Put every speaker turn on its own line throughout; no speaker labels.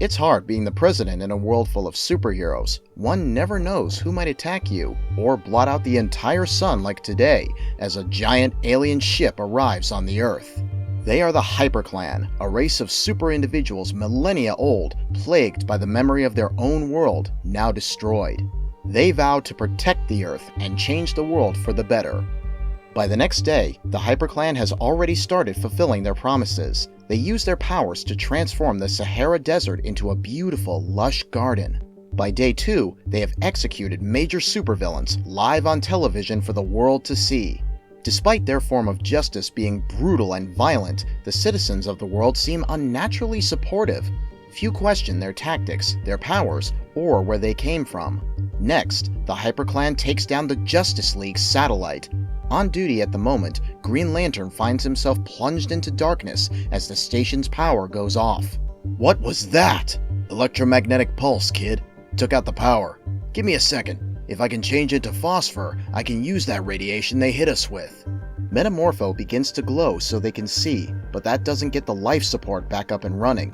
It's hard being the president in a world full of superheroes. One never knows who might attack you or blot out the entire sun like today as a giant alien ship arrives on the Earth. They are the HyperClan, a race of super individuals millennia old, plagued by the memory of their own world, now destroyed. They vow to protect the Earth and change the world for the better. By the next day, the HyperClan has already started fulfilling their promises. They use their powers to transform the Sahara Desert into a beautiful, lush garden. By day 2, they have executed major supervillains live on television for the world to see. Despite their form of justice being brutal and violent, the citizens of the world seem unnaturally supportive. Few question their tactics, their powers, or where they came from. Next, the HyperClan takes down the Justice League's satellite. On duty at the moment, Green Lantern finds himself plunged into darkness as the station's power goes off. "What was that?" "Electromagnetic pulse, kid. Took out the power. Give me a second. If I can change into phosphor, I can use that radiation they hit us with." Metamorpho begins to glow so they can see, but that doesn't get the life support back up and running.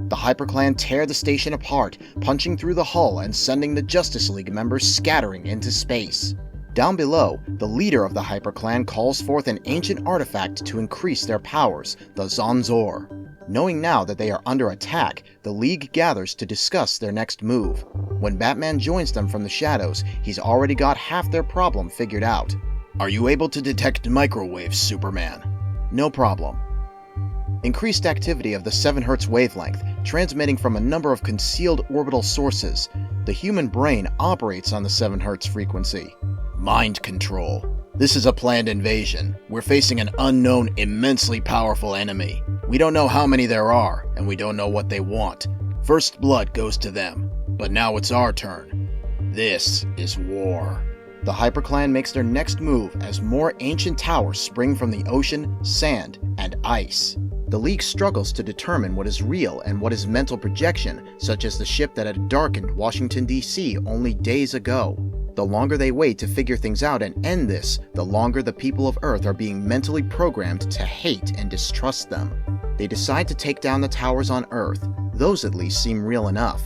The HyperClan tear the station apart, punching through the hull and sending the Justice League members scattering into space. Down below, the leader of the HyperClan calls forth an ancient artifact to increase their powers, the Zonzor. Knowing now that they are under attack, the League gathers to discuss their next move. When Batman joins them from the shadows, he's already got half their problem figured out. "Are you able to detect microwaves, Superman?" "No problem." Increased activity of the 7 Hz wavelength, transmitting from a number of concealed orbital sources. The human brain operates on the 7 Hz frequency. "Mind control. This is a planned invasion. We're facing an unknown, immensely powerful enemy. We don't know how many there are, and we don't know what they want. First blood goes to them, but now it's our turn. This is war." The HyperClan makes their next move as more ancient towers spring from the ocean, sand, and ice. The League struggles to determine what is real and what is mental projection, such as the ship that had darkened Washington, D.C. only days ago. The longer they wait to figure things out and end this, the longer the people of Earth are being mentally programmed to hate and distrust them. They decide to take down the towers on Earth. Those at least seem real enough.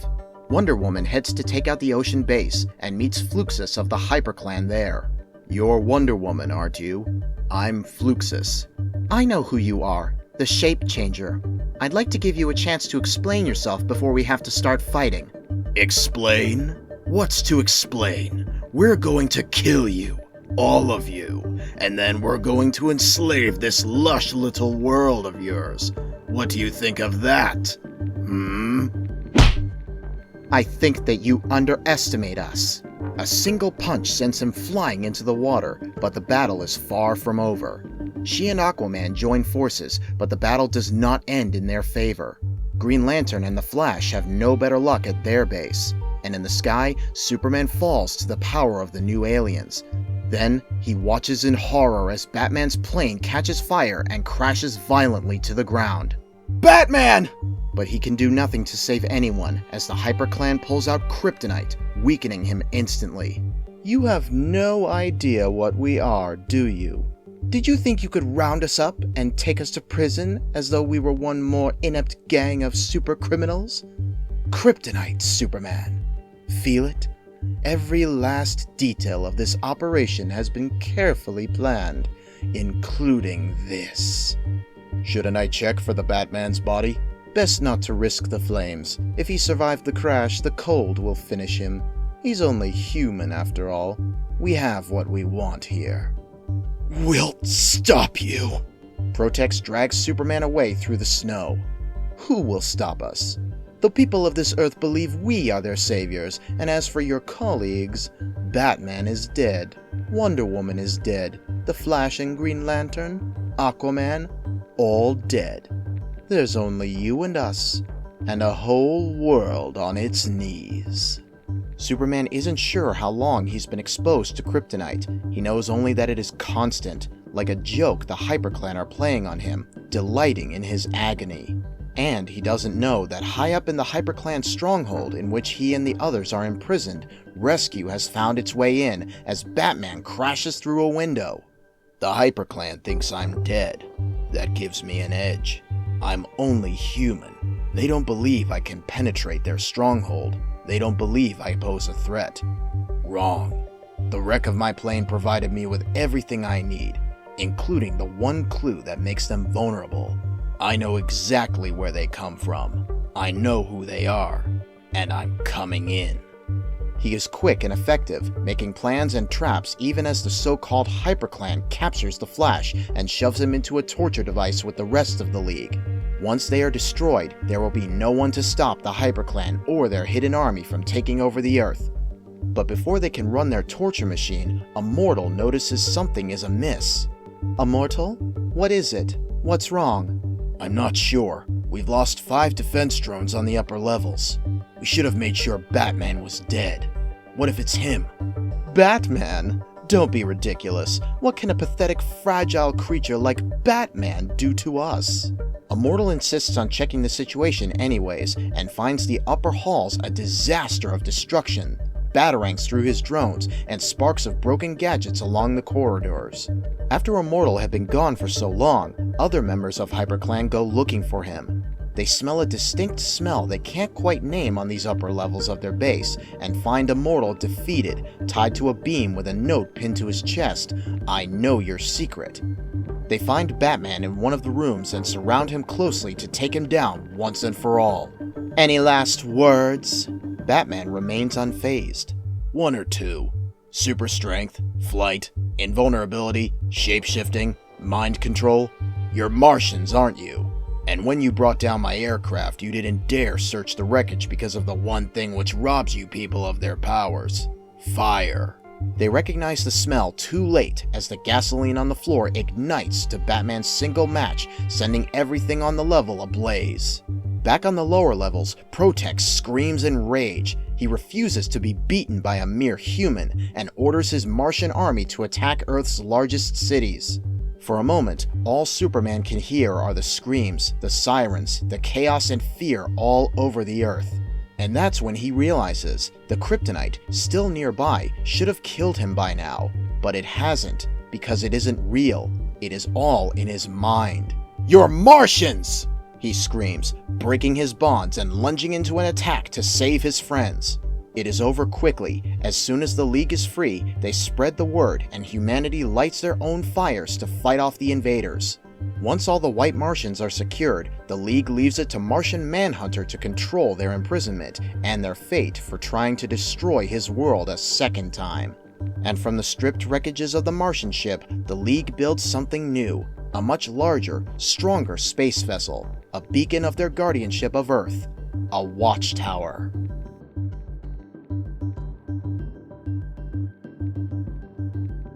Wonder Woman heads to take out the ocean base and meets Fluxus of the HyperClan there. "You're Wonder Woman, aren't you? I'm Fluxus." "I know who you are. The Shape Changer. I'd like to give you a chance to explain yourself before we have to start fighting." "Explain? What's to explain? We're going to kill you. All of you. And then we're going to enslave this lush little world of yours. What do you think of that? "I think that you underestimate us." A single punch sends him flying into the water, but the battle is far from over. She and Aquaman join forces, but the battle does not end in their favor. Green Lantern and the Flash have no better luck at their base, and in the sky, Superman falls to the power of the new aliens. Then, he watches in horror as Batman's plane catches fire and crashes violently to the ground. "Batman!" But he can do nothing to save anyone, as the HyperClan pulls out kryptonite, weakening him instantly. "You have no idea what we are, do you? Did you think you could round us up and take us to prison as though we were one more inept gang of super criminals? Kryptonite, Superman. Feel it? Every last detail of this operation has been carefully planned, including this." "Shouldn't I check for the Batman's body?" "Best not to risk the flames. If he survived the crash, the cold will finish him. He's only human after all. We have what we want here." "We'll stop you." Protex drags Superman away through the snow. "Who will stop us? The people of this Earth believe we are their saviors, and as for your colleagues, Batman is dead, Wonder Woman is dead, the Flash and Green Lantern, Aquaman, all dead. There's only you and us, and a whole world on its knees." Superman isn't sure how long he's been exposed to kryptonite. He knows only that it is constant, like a joke the HyperClan are playing on him, delighting in his agony. And he doesn't know that high up in the HyperClan stronghold in which he and the others are imprisoned, rescue has found its way in as Batman crashes through a window. The HyperClan thinks I'm dead. That gives me an edge. I'm only human. They don't believe I can penetrate their stronghold. They don't believe I pose a threat. Wrong. The wreck of my plane provided me with everything I need, including the one clue that makes them vulnerable. I know exactly where they come from. I know who they are, and I'm coming in. He is quick and effective, making plans and traps even as the so-called HyperClan captures the Flash and shoves him into a torture device with the rest of the League. Once they are destroyed, there will be no one to stop the HyperClan or their hidden army from taking over the Earth. But before they can run their torture machine, Immortal notices something is amiss. Immortal? What is it? What's wrong? I'm not sure. We've lost 5 defense drones on the upper levels. We should have made sure Batman was dead. What if it's him? Batman? Don't be ridiculous. What can a pathetic, fragile creature like Batman do to us? Immortal insists on checking the situation anyways, and finds the upper halls a disaster of destruction. Batarangs through his drones, and sparks of broken gadgets along the corridors. After Immortal had been gone for so long, other members of HyperClan go looking for him. They smell a distinct smell they can't quite name on these upper levels of their base, and find Immortal defeated, tied to a beam with a note pinned to his chest, "I know your secret." They find Batman in one of the rooms and surround him closely to take him down once and for all. Any last words? Batman remains unfazed. One or two. Super strength, flight, invulnerability, shape-shifting, mind control. You're Martians, aren't you? And when you brought down my aircraft, you didn't dare search the wreckage because of the one thing which robs you people of their powers. Fire. They recognize the smell too late as the gasoline on the floor ignites to Batman's single match, sending everything on the level ablaze. Back on the lower levels, Protex screams in rage. He refuses to be beaten by a mere human and orders his Martian army to attack Earth's largest cities. For a moment, all Superman can hear are the screams, the sirens, the chaos and fear all over the Earth. And that's when he realizes the kryptonite, still nearby, should have killed him by now. But it hasn't, because it isn't real. It is all in his mind. "You're Martians!" he screams, breaking his bonds and lunging into an attack to save his friends. It is over quickly. As soon as the League is free, they spread the word and humanity lights their own fires to fight off the invaders. Once all the white Martians are secured, the League leaves it to Martian Manhunter to control their imprisonment and their fate for trying to destroy his world a second time. And from the stripped wreckages of the Martian ship, the League builds something new, a much larger, stronger space vessel, a beacon of their guardianship of Earth, a watchtower.